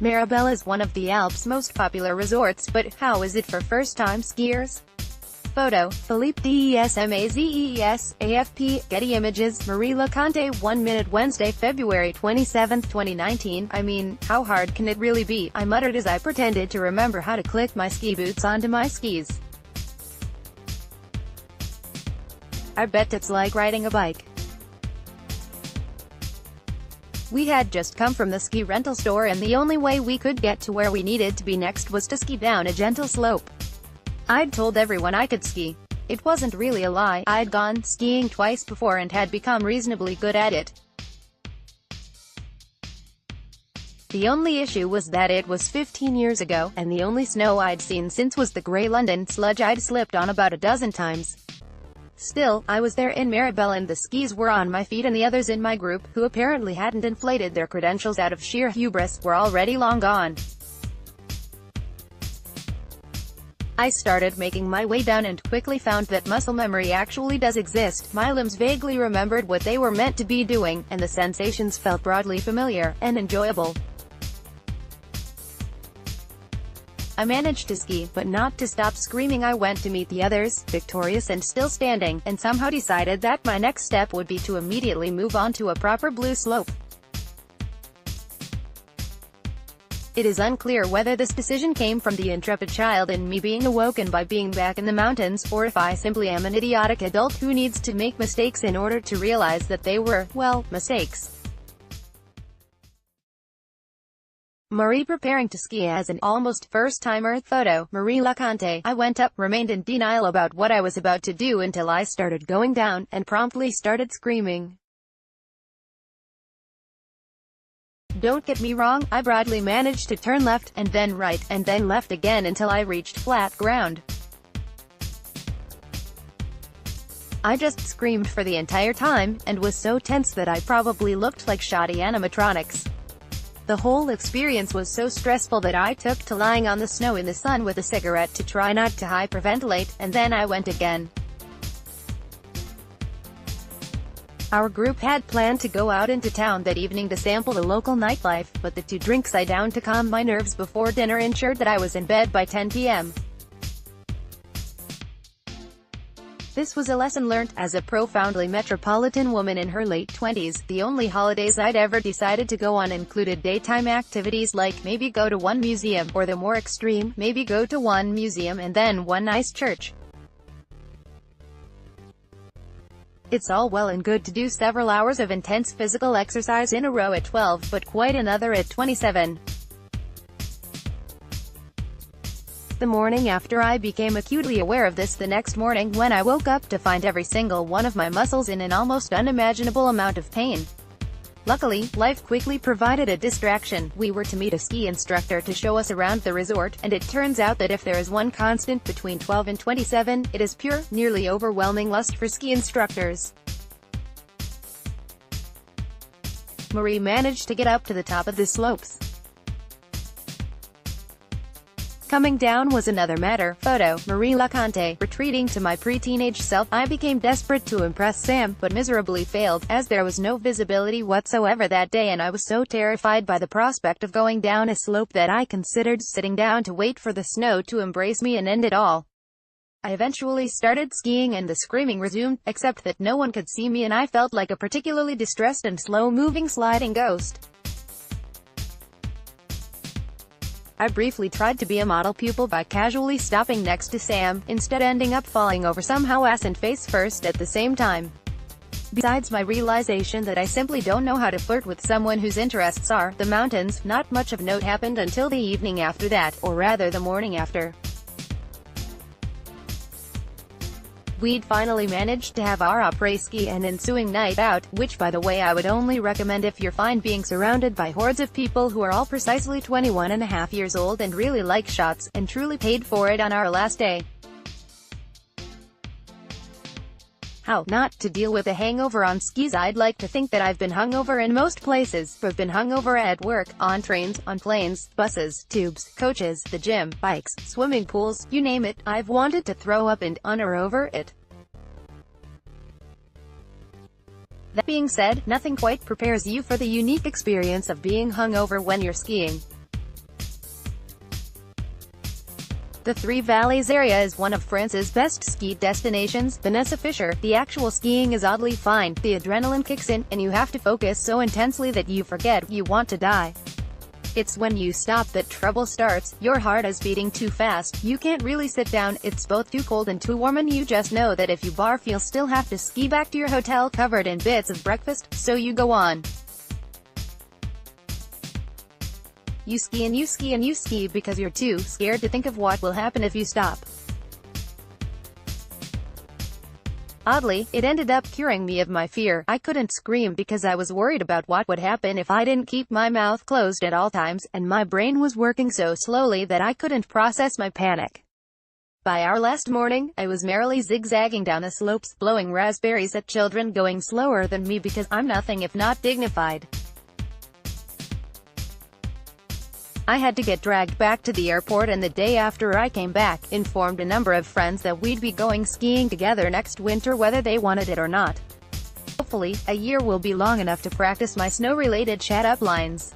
Meribel is one of the Alps' most popular resorts, but how is it for first-time skiers? Photo, PHILIPPE DESMAZES, AFP, Getty Images, Meribel Conte 1 minute Wednesday, February 27, 2019. I mean, how hard can it really be? I muttered as I pretended to remember how to click my ski boots onto my skis. I bet it's like riding a bike. We had just come from the ski rental store and the only way we could get to where we needed to be next was to ski down a gentle slope. I'd told everyone I could ski. It wasn't really a lie, I'd gone skiing twice before and had become reasonably good at it. The only issue was that it was 15 years ago, and the only snow I'd seen since was the grey London sludge I'd slipped on about a dozen times. Still, I was there in Meribel and the skis were on my feet and the others in my group, who apparently hadn't inflated their credentials out of sheer hubris, were already long gone. I started making my way down and quickly found that muscle memory actually does exist. My limbs vaguely remembered what they were meant to be doing, and the sensations felt broadly familiar and enjoyable. I managed to ski, but not to stop screaming. I went to meet the others, victorious and still standing, and somehow decided that my next step would be to immediately move on to a proper blue slope. It is unclear whether this decision came from the intrepid child in me being awoken by being back in the mountains, or if I simply am an idiotic adult who needs to make mistakes in order to realize that they were, well, mistakes. Marie preparing to ski as an almost first-timer. Photo, Meribel Conte. I went up, remained in denial about what I was about to do until I started going down, and promptly started screaming. Don't get me wrong, I broadly managed to turn left, and then right, and then left again until I reached flat ground. I just screamed for the entire time, and was so tense that I probably looked like shoddy animatronics. The whole experience was so stressful that I took to lying on the snow in the sun with a cigarette to try not to hyperventilate, and then I went again. Our group had planned to go out into town that evening to sample the local nightlife, but the 2 drinks I downed to calm my nerves before dinner ensured that I was in bed by 10 p.m. This was a lesson learnt. As a profoundly metropolitan woman in her late 20s, the only holidays I'd ever decided to go on included daytime activities like maybe go to one museum, or the more extreme, maybe go to one museum and then one nice church. It's all well and good to do several hours of intense physical exercise in a row at 12, but quite another at 27. The morning after, I became acutely aware of this the next morning when I woke up to find every single one of my muscles in an almost unimaginable amount of pain. Luckily, life quickly provided a distraction. We were to meet a ski instructor to show us around the resort, and it turns out that if there is one constant between 12 and 27, it is pure, nearly overwhelming lust for ski instructors. Marie managed to get up to the top of the slopes. Coming down was another matter. Photo, Meribel Conte. Retreating to my pre-teenage self, I became desperate to impress Sam, but miserably failed, as there was no visibility whatsoever that day and I was so terrified by the prospect of going down a slope that I considered sitting down to wait for the snow to embrace me and end it all. I eventually started skiing and the screaming resumed, except that no one could see me and I felt like a particularly distressed and slow-moving sliding ghost. I briefly tried to be a model pupil by casually stopping next to Sam, instead ending up falling over somehow ass and face first at the same time. Besides my realization that I simply don't know how to flirt with someone whose interests are the mountains, not much of note happened until the evening after that, or rather the morning after. We'd finally managed to have our après-ski and ensuing night out, which by the way I would only recommend if you're fine being surrounded by hordes of people who are all precisely 21.5 years old and really like shots, and truly paid for it on our last day. How not to deal with a hangover on skis? I'd like to think that I've been hungover in most places. I've been hungover at work, on trains, on planes, buses, tubes, coaches, the gym, bikes, swimming pools, you name it. I've wanted to throw up and under over it. That being said, nothing quite prepares you for the unique experience of being hungover when you're skiing. The Three Valleys area is one of France's best ski destinations. Vanessa Fisher, the actual skiing is oddly fine, the adrenaline kicks in, and you have to focus so intensely that you forget you want to die. It's when you stop that trouble starts. Your heart is beating too fast, you can't really sit down, it's both too cold and too warm, and you just know that if you barf you'll still have to ski back to your hotel covered in bits of breakfast, so you go on. You ski and you ski and you ski because you're too scared to think of what will happen if you stop. Oddly, it ended up curing me of my fear. I couldn't scream because I was worried about what would happen if I didn't keep my mouth closed at all times, and my brain was working so slowly that I couldn't process my panic. By our last morning, I was merrily zigzagging down the slopes, blowing raspberries at children going slower than me because I'm nothing if not dignified. I had to get dragged back to the airport, and the day after I came back, informed a number of friends that we'd be going skiing together next winter whether they wanted it or not. Hopefully, a year will be long enough to practice my snow-related shut-up lines.